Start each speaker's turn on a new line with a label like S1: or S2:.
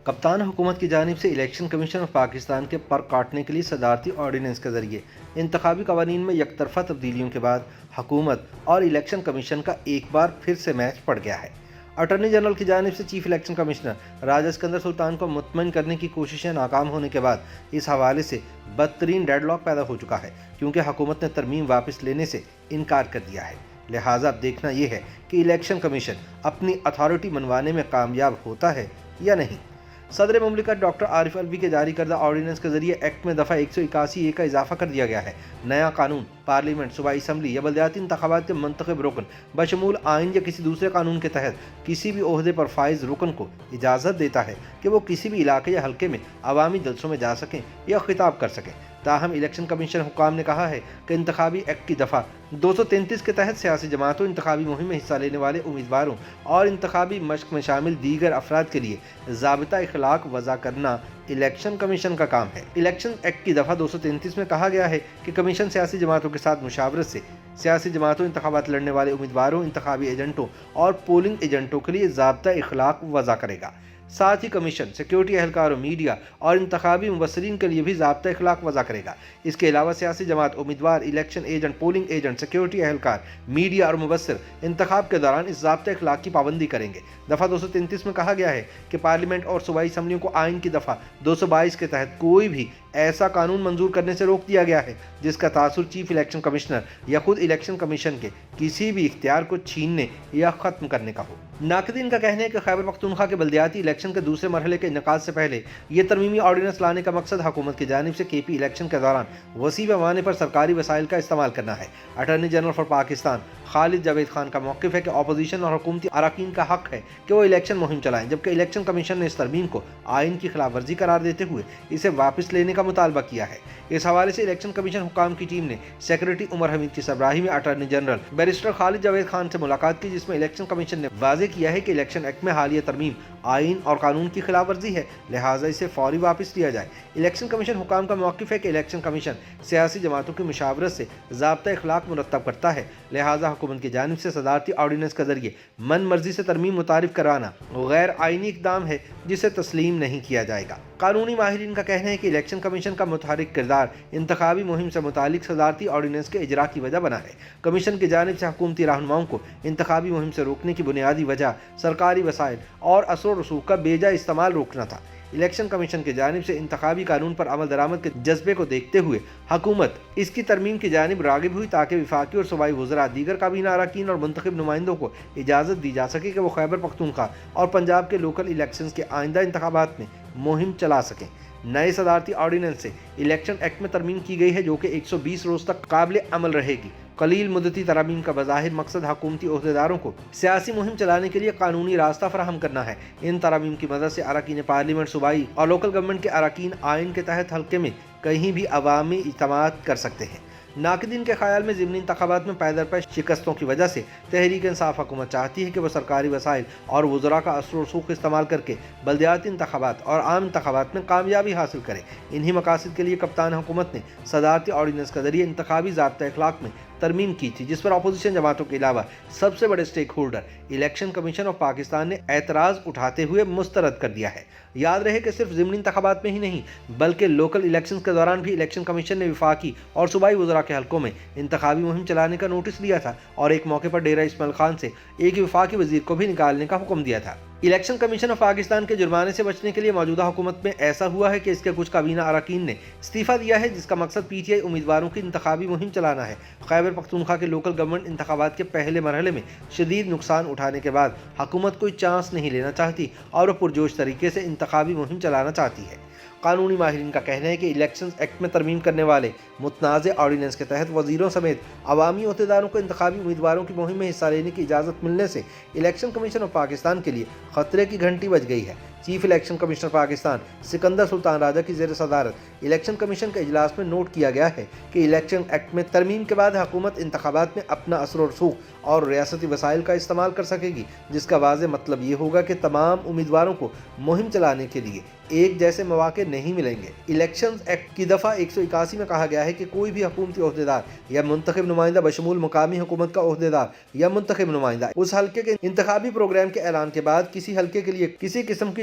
S1: کپتان حکومت کی جانب سے الیکشن کمیشن آف پاکستان کے پر کاٹنے کے لیے صدارتی آرڈیننس کے ذریعے انتخابی قوانین میں یک طرفہ تبدیلیوں کے بعد حکومت اور الیکشن کمیشن کا ایک بار پھر سے میچ پڑ گیا ہے۔ اٹارنی جنرل کی جانب سے چیف الیکشن کمشنر راجہ اسکندر سلطان کو مطمئن کرنے کی کوششیں ناکام ہونے کے بعد اس حوالے سے بدترین ڈیڈ لاک پیدا ہو چکا ہے، کیونکہ حکومت نے ترمیم واپس لینے سے انکار کر دیا ہے۔ لہٰذا اب دیکھنا یہ ہے کہ الیکشن کمیشن اپنی اتھارٹی منوانے میں کامیاب ہوتا ہے یا نہیں۔ صدر مملکت ڈاکٹر عارف الوی کے جاری کردہ آرڈیننس کے ذریعے ایکٹ میں دفعہ 181 کا اضافہ کر دیا گیا ہے۔ نیا قانون پارلیمنٹ، صوبائی اسمبلی یا بلدیاتی انتخابات کے منتخب رکن بشمول آئین یا کسی دوسرے قانون کے تحت کسی بھی عہدے پر فائز رکن کو اجازت دیتا ہے کہ وہ کسی بھی علاقے یا حلقے میں عوامی جلسوں میں جا سکیں یا خطاب کر سکیں۔ تاہم الیکشن کمیشن حکام نے کہا ہے کہ انتخابی ایکٹ کی دفعہ 233 کے تحت سیاسی جماعتوں، انتخابی مہم میں حصہ لینے والے امیدواروں اور انتخابی مشق میں شامل دیگر افراد کے لیے ضابطہ اخلاق وضع کرنا الیکشن کمیشن کا کام ہے۔ الیکشن ایکٹ کی دفعہ 233 میں کہا گیا ہے کہ کمیشن سیاسی جماعتوں کے ساتھ مشاورت سے سیاسی جماعتوں، انتخابات لڑنے والے امیدواروں، انتخابی ایجنٹوں اور پولنگ ایجنٹوں کے لیے ضابطہ اخلاق وضع کرے گا۔ ساتھ ہی کمیشن سیکیورٹی اہلکاروں، میڈیا اور انتخابی مبصرین کے لیے بھی ضابطہ اخلاق وضع کرے گا۔ اس کے علاوہ سیاسی جماعت، امیدوار، election agent, polling agent, security اہلکار، میڈیا اور مبصر انتخاب کے دوران اس ضابطہ اخلاق کی پابندی کریں گے۔ دفعہ 233 میں کہا گیا ہے کہ پارلیمنٹ اور صوبائی اسمبلیوں کو آئین کی دفعہ 222 کے تحت کوئی بھی ایسا قانون منظور کرنے سے روک دیا گیا ہے جس کا تاثر چیف الیکشن کمشنر یا خود الیکشن کمیشن کے کسی بھی اختیار کو چھیننے یا ختم کرنے کا ہو۔ ناقدین کا کہنا ہے کہ خیبر پختونخوا کے بلدیاتی الیکشن کے دوسرے مرحلے کے انعقاد سے پہلے یہ ترمیمی آرڈیننس لانے کا مقصد حکومت کی جانب سے کے پی الیکشن کے دوران وسیع پیمانے پر سرکاری وسائل کا استعمال کرنا ہے۔ اٹارنی جنرل فار پاکستان خالد جاوید خان کا موقف ہے کہ اپوزیشن اور حکومتی اراکین کا حق ہے کہ وہ الیکشن مہم چلائیں، جبکہ الیکشن کمیشن نے اس ترمیم کو آئین کی خلاف ورزی قرار دیتے ہوئے اسے واپس لینے کا مطالبہ کیا ہے۔ اس حوالے سے الیکشن کمیشن حکام کی ٹیم نے سیکریٹری عمر حمید کی سربراہی میں اٹارنی جنرل بیرسٹر خالد جاوید خان سے ملاقات کی، جس میں الیکشن کمیشن نے واضح کیا ہے کہ الیکشن ایکٹ میں حالیہ ترمیم آئین اور قانون کی خلاف ورزی ہے، لہٰذا اسے فوری واپس لیا جائے۔ الیکشن کمیشن حکام کا موقف ہے کہ الیکشن کمیشن سیاسی جماعتوں کی مشاورت سے ضابطہ اخلاق مرتب کرتا ہے، لہٰذا حکومت کی جانب سے صدارتی آرڈیننس کے ذریعے من مرضی سے ترمیم متعارف کروانا غیر آئینی اقدام ہے جسے تسلیم نہیں کیا جائے گا۔ قانونی ماہرین کا کہنا ہے کہ الیکشن کمیشن کا متحرک کردار انتخابی مہم سے متعلق صدارتی آرڈیننس کے اجرا کی وجہ بنا ہے۔ کمیشن کی جانب سے حکومتی رہنماؤں کو انتخابی مہم سے روکنے کی بنیادی وجہ سرکاری وسائل اور اثر و رسوخ کا بے جا استعمال روکنا تھا۔ الیکشن کمیشن کی جانب سے انتخابی قانون پر عمل درآمد کے جذبے کو دیکھتے ہوئے حکومت اس کی ترمیم کی جانب راغب ہوئی تاکہ وفاقی اور صوبائی وزراء، دیگر کابینہ اراکین اور منتخب نمائندوں کو اجازت دی جا سکے کہ وہ خیبر پختونخوا اور پنجاب کے لوکل الیکشنز کے آئندہ انتخابات میں مہم چلا سکیں۔ نئے صدارتی آرڈیننس سے الیکشن ایکٹ میں ترمیم کی گئی ہے جو کہ 120 روز تک قابل عمل رہے گی۔ قلیل مدتی ترامیم کا بظاہر مقصد حکومتی عہدیداروں کو سیاسی مہم چلانے کے لیے قانونی راستہ فراہم کرنا ہے۔ ان ترامیم کی مدد سے اراکین پارلیمنٹ، صوبائی اور لوکل گورنمنٹ کے اراکین آئین کے تحت حلقے میں کہیں بھی عوامی اجتماعات کر سکتے ہیں۔ ناقدین کے خیال میں ضمنی انتخابات میں پے در پے شکستوں کی وجہ سے تحریک انصاف حکومت چاہتی ہے کہ وہ سرکاری وسائل اور وزراء کا اثر و رسوخ استعمال کر کے بلدیاتی انتخابات اور عام انتخابات میں کامیابی حاصل کرے۔ انہی مقاصد کے لیے کپتان حکومت نے صدارتی آرڈیننس کے ذریعے انتخابی ضابطہ اخلاق میں ترمیم کی تھی، جس پر اپوزیشن جماعتوں کے علاوہ سب سے بڑے stake holder election commission of Pakistan نے اعتراض اٹھاتے ہوئے مسترد کر دیا ہے۔ یاد رہے کہ صرف ضمنی انتخابات میں ہی نہیں بلکہ لوکل الیکشنز کے دوران بھی الیکشن کمیشن نے وفاقی اور صوبائی وزراء کے حلقوں میں انتخابی مہم چلانے کا نوٹس لیا تھا اور ایک موقع پر ڈیرہ اسماعیل خان سے ایک وفاقی وزیر کو بھی نکالنے کا حکم دیا تھا۔ الیکشن کمیشن آف پاکستان کے جرمانے سے بچنے کے لیے موجودہ حکومت میں ایسا ہوا ہے کہ اس کے کچھ کابینہ اراکین نے استعفیٰ دیا ہے، جس کا مقصد پی ٹی آئی امیدواروں کی انتخابی مہم چلانا ہے۔ خیبر پختونخوا کے لوکل گورنمنٹ انتخابات کے پہلے مرحلے میں شدید نقصان اٹھانے کے بعد حکومت کوئی چانس نہیں لینا چاہتی اور وہ پرجوش طریقے سے انتخابی مہم چلانا چاہتی ہے۔ قانونی ماہرین کا کہنا ہے کہ الیکشن ایکٹ میں ترمیم کرنے والے متنازع آرڈیننس کے تحت وزیروں سمیت عوامی عہدیداروں کو انتخابی امیدواروں کی مہم میں حصہ لینے کی اجازت ملنے سے الیکشن کمیشن آف پاکستان کے لیے خطرے کی گھنٹی بج گئی ہے۔ Chief election commissioner Pakistan Sikandar Sultan Raja کی زیر صدارت الیکشن کمیشن کے اجلاس میں نوٹ کیا گیا ہے کہ الیکشن ایکٹ میں ترمیم کے بعد حکومت انتخابات میں اپنا اثر و رسوخ اور ریاستی وسائل کا استعمال کر سکے گی، جس کا واضح مطلب یہ ہوگا کہ تمام امیدواروں کو مہم چلانے کے لیے ایک جیسے مواقع نہیں ملیں گے۔ الیکشن ایکٹ کی دفعہ 181 میں کہا گیا ہے کہ کوئی بھی حکومتی عہدیدار یا منتخب نمائندہ بشمول مقامی حکومت کا عہدیدار یا منتخب نمائندہ اس حلقے کے انتخابی پروگرام کے اعلان کے بعد کسی حلقے کے لیے کسی قسم کی